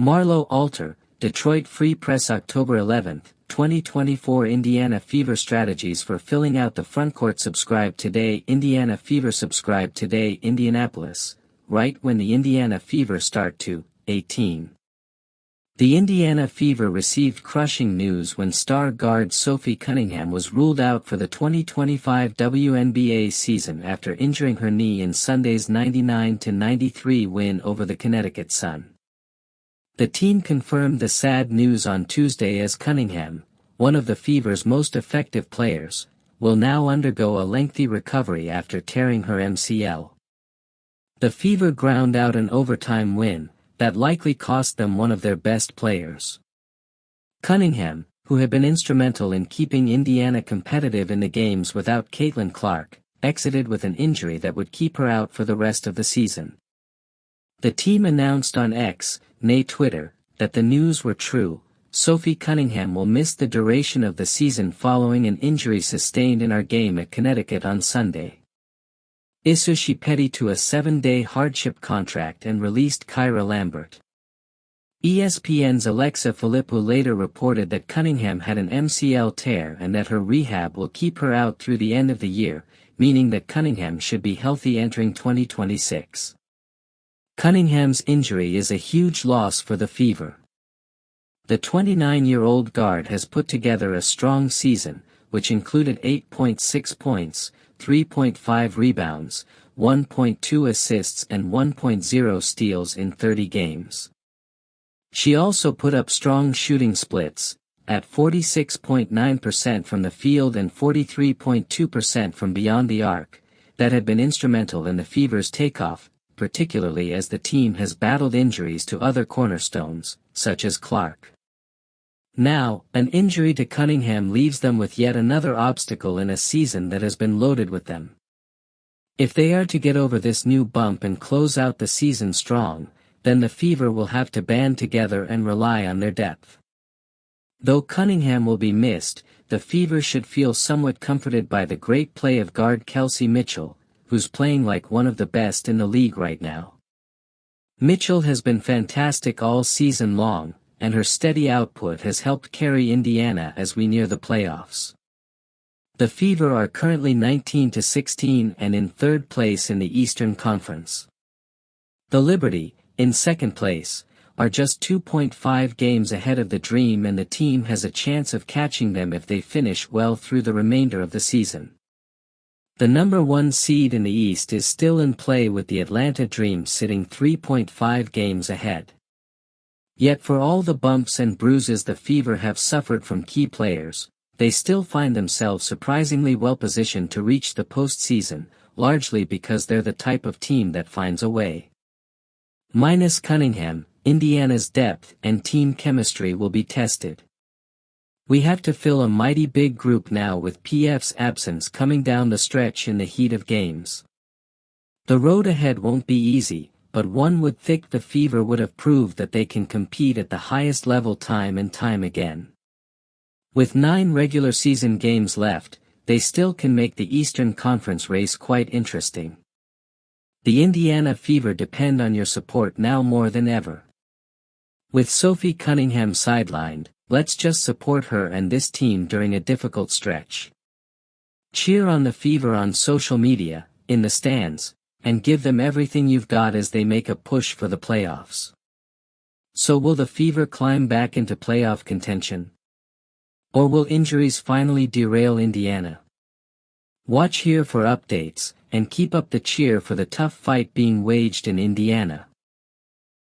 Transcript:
Marlo Alter, Detroit Free Press October 11, 2024 Indiana Fever strategies for filling out the frontcourt. Subscribe today. Indiana Fever. Subscribe today. Indianapolis, right when the Indiana Fever start to 18. The Indiana Fever received crushing news when star guard Sophie Cunningham was ruled out for the 2025 WNBA season after injuring her knee in Sunday's 99-93 win over the Connecticut Sun. The team confirmed the sad news on Tuesday as Cunningham, one of the Fever's most effective players, will now undergo a lengthy recovery after tearing her MCL. The Fever ground out an overtime win that likely cost them one of their best players. Cunningham, who had been instrumental in keeping Indiana competitive in the games without Caitlin Clark, exited with an injury that would keep her out for the rest of the season. The team announced on X, nay Twitter, that the news were true. Sophie Cunningham will miss the duration of the season following an injury sustained in our game at Connecticut on Sunday. Issued Shey Peddy to a 7-day hardship contract and released Kyra Lambert. ESPN's Alexa Filippo later reported that Cunningham had an MCL tear and that her rehab will keep her out through the end of the year, meaning that Cunningham should be healthy entering 2026. Cunningham's injury is a huge loss for the Fever. The 29-year-old guard has put together a strong season, which included 8.6 points, 3.5 rebounds, 1.2 assists and 1.0 steals in 30 games. She also put up strong shooting splits, at 46.9% from the field and 43.2% from beyond the arc, that had been instrumental in the Fever's takeoff, particularly as the team has battled injuries to other cornerstones, such as Clark. Now, an injury to Cunningham leaves them with yet another obstacle in a season that has been loaded with them. If they are to get over this new bump and close out the season strong, then the Fever will have to band together and rely on their depth. Though Cunningham will be missed, the Fever should feel somewhat comforted by the great play of guard Kelsey Mitchell, who's playing like one of the best in the league right now. Mitchell has been fantastic all season long, and her steady output has helped carry Indiana as we near the playoffs. The Fever are currently 19-16 and in third place in the Eastern Conference. The Liberty, in second place, are just 2.5 games ahead of the Dream, and the team has a chance of catching them if they finish well through the remainder of the season. The number 1 seed in the East is still in play with the Atlanta Dream sitting 3.5 games ahead. Yet for all the bumps and bruises the Fever have suffered from key players, they still find themselves surprisingly well positioned to reach the postseason, largely because they're the type of team that finds a way. Minus Cunningham, Indiana's depth and team chemistry will be tested. We have to fill a mighty big group now with PF's absence coming down the stretch in the heat of games. The road ahead won't be easy, but one would think the Fever would have proved that they can compete at the highest level time and time again. With 9 regular season games left, they still can make the Eastern Conference race quite interesting. The Indiana Fever depend on your support now more than ever. With Sophie Cunningham sidelined, let's just support her and this team during a difficult stretch. Cheer on the Fever on social media, in the stands, and give them everything you've got as they make a push for the playoffs. So will the Fever climb back into playoff contention? Or will injuries finally derail Indiana? Watch here for updates, and keep up the cheer for the tough fight being waged in Indiana.